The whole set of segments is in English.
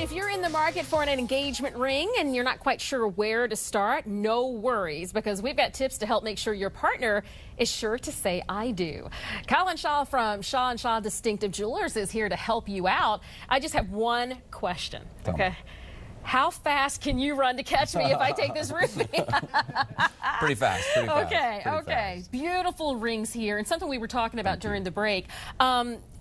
If you're in the market for an engagement ring and you're not quite sure where to start, no worries, because we've got tips to help make sure your partner is sure to say I do. Colin Shah from Shah & Shah Distinctive Jewelers is here to help you out. I just have one question, okay? How fast can you run to catch me if I take this ruby? Pretty fast. Okay. Beautiful rings here, and something we were talking about during the break.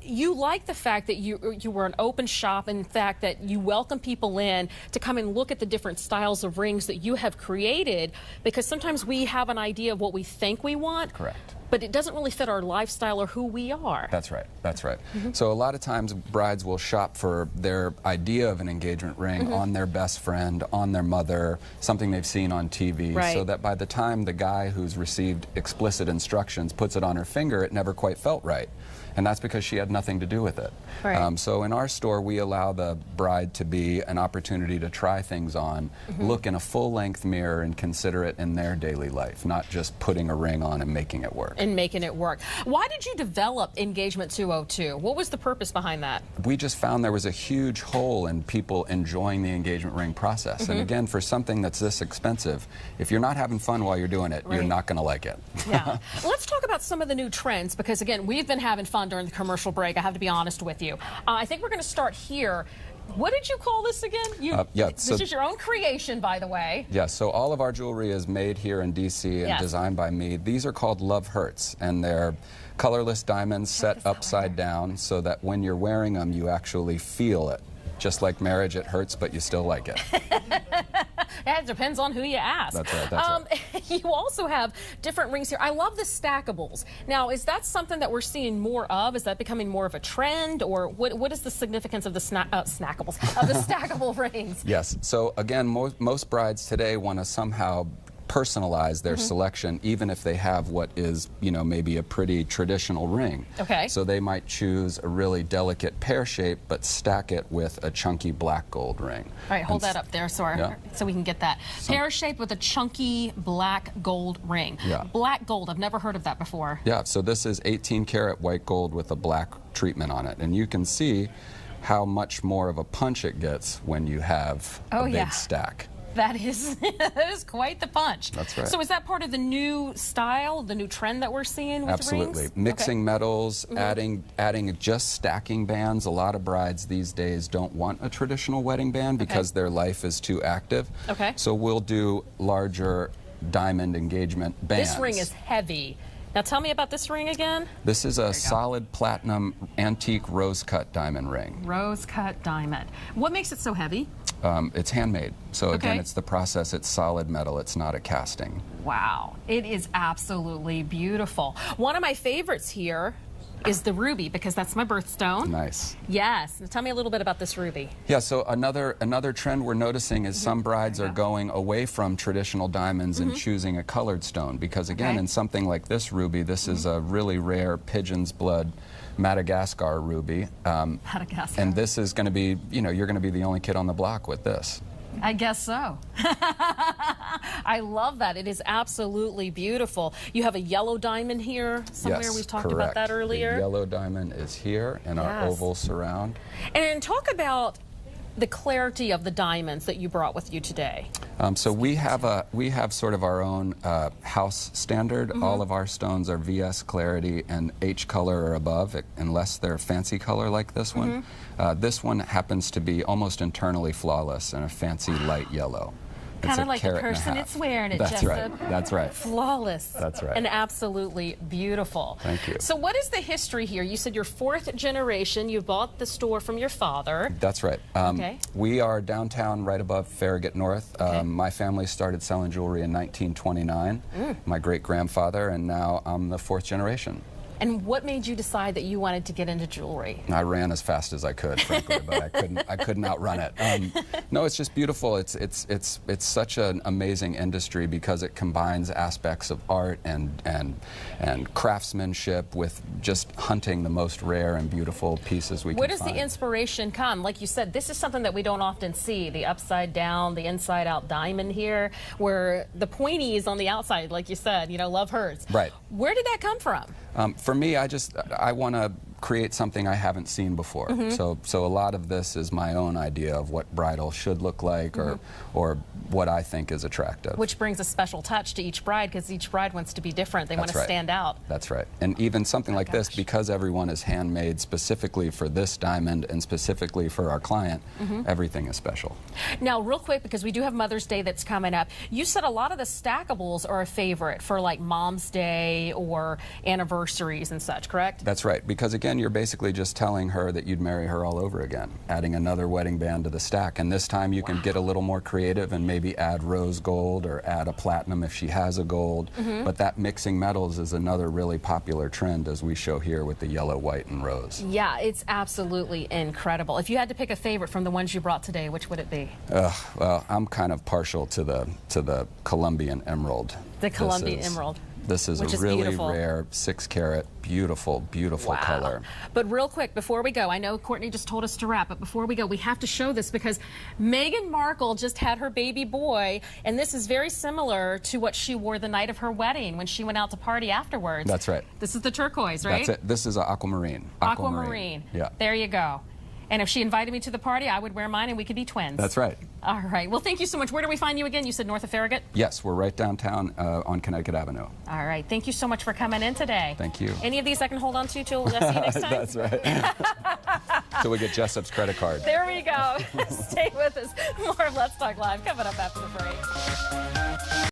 You like the fact that you were an open shop, and the fact that you welcome people in to come and look at the different styles of rings that you have created, because sometimes we have an idea of what we think we want. Correct. But it doesn't really fit our lifestyle or who we are. That's right. That's right. So a lot of times brides will shop for their idea of an engagement ring on their best friend, on their mother, something they've seen on TV, so that by the time the guy who's received explicit instructions puts it on her finger, it never quite felt right. And that's because she had nothing to do with it. Right. So in our store, we allow the bride to be an opportunity to try things on, look in a full-length mirror and consider it in their daily life, not just putting a ring on and making it work. Why did you develop Engagement 202? What was the purpose behind that? We just found there was a huge hole in people enjoying the engagement ring process. And again, for something that's this expensive, if you're not having fun while you're doing it, you're not going to like it. Yeah. Let's talk about some of the new trends, because again, we've been having fun during the commercial break. I have to be honest with you. I think we're going to start here. What did you call this again? This is your own creation, by the way. Yes, so all of our jewelry is made here in D.C. and designed by me. These are called Love Hurts, and they're colorless diamonds set upside down so that when you're wearing them, you actually feel it. Just like marriage, it hurts, but you still like it. It depends on who you ask. That's right, that's right. You also have different rings here. I love the stackables. Now, is that something that we're seeing more of? Is that becoming more of a trend? Or what is the significance of the snackables, of the stackable rings? Yes, so again, most brides today want to somehow personalize their selection, even if they have what is, maybe a pretty traditional ring. Okay. So they might choose a really delicate pear shape, but stack it with a chunky black gold ring. All right, hold that up there so we can get that. Pear shape with a chunky black gold ring. Yeah. Black gold, I've never heard of that before. Yeah, so this is 18 karat white gold with a black treatment on it. And you can see how much more of a punch it gets when you have a big stack. That is quite the punch. That's right. So is that part of the new style, the new trend that we're seeing with Absolutely. rings? Mixing metals, adding just stacking bands. A lot of brides these days don't want a traditional wedding band because their life is too active. Okay. So we'll do larger diamond engagement bands. This ring is heavy. Now tell me about this ring again. This is a solid platinum antique rose-cut diamond ring. Rose-cut diamond. What makes it so heavy? It's handmade. So again, it's the process. It's solid metal. It's not a casting. Wow. It is absolutely beautiful. One of my favorites here is the ruby, because that's my birthstone. Nice. Yes. Now tell me a little bit about this ruby. Yeah, so another trend we're noticing is some brides are going away from traditional diamonds and choosing a colored stone, because again, in something like this ruby, this is a really rare pigeon's blood Madagascar ruby. Madagascar. And this is going to be, you're going to be the only kid on the block with this. I guess so. I love that. It is absolutely beautiful. You have a yellow diamond here somewhere. Yes, we talked about that earlier. The yellow diamond is here in our oval surround. And talk about the clarity of the diamonds that you brought with you today. So we have sort of our own house standard. All of our stones are VS clarity and H color or above, unless they're fancy color like this one. This one happens to be almost internally flawless and a fancy light yellow. Kind of like the person it's wearing it. That's right. That's right. Flawless. That's right. And absolutely beautiful. Thank you. So what is the history here? You said you're fourth generation. You bought the store from your father. That's right. We are downtown right above Farragut North. My family started selling jewelry in 1929. My great-grandfather, and now I'm the fourth generation. And what made you decide that you wanted to get into jewelry? I ran as fast as I could, frankly, but I couldn't outrun it. No, it's just beautiful. It's such an amazing industry because it combines aspects of art and craftsmanship with just hunting the most rare and beautiful pieces we can find. Where does the inspiration come? Like you said, this is something that we don't often see, the upside down, the inside out diamond here, where the pointy is on the outside, like you said, love hurts. Right. Where did that come from? For me, I want to create something I haven't seen before. So a lot of this is my own idea of what bridal should look like, or what I think is attractive. Which brings a special touch to each bride, because each bride wants to be different. They want to stand out. That's right. And even something like this, because everyone is handmade specifically for this diamond and specifically for our client, everything is special. Now, real quick, because we do have Mother's Day that's coming up, you said a lot of the stackables are a favorite for like Mom's Day or anniversaries and such, correct? That's right, because again, you're basically just telling her that you'd marry her all over again, adding another wedding band to the stack. And this time you can get a little more creative and maybe add rose gold or add a platinum if she has a gold. But that mixing metals is another really popular trend, as we show here with the yellow, white, and rose. Yeah, it's absolutely incredible. If you had to pick a favorite from the ones you brought today, which would it be? Well, I'm kind of partial to the Colombian emerald. The Colombian emerald. This is a really rare 6-carat, beautiful, beautiful color. But real quick, before we go, I know Courtney just told us to wrap, but before we go, we have to show this because Meghan Markle just had her baby boy, and this is very similar to what she wore the night of her wedding when she went out to party afterwards. That's right. This is the turquoise, right? That's it. This is an aquamarine. Aquamarine. Yeah. There you go. And if she invited me to the party, I would wear mine and we could be twins. That's right. All right. Well, thank you so much. Where do we find you again? You said north of Farragut? Yes, we're right downtown on Connecticut Avenue. All right. Thank you so much for coming in today. Thank you. Any of these I can hold on to till see you next time? That's right. So we get Jessup's credit card. There we go. Stay with us. More of Let's Talk Live coming up after the break.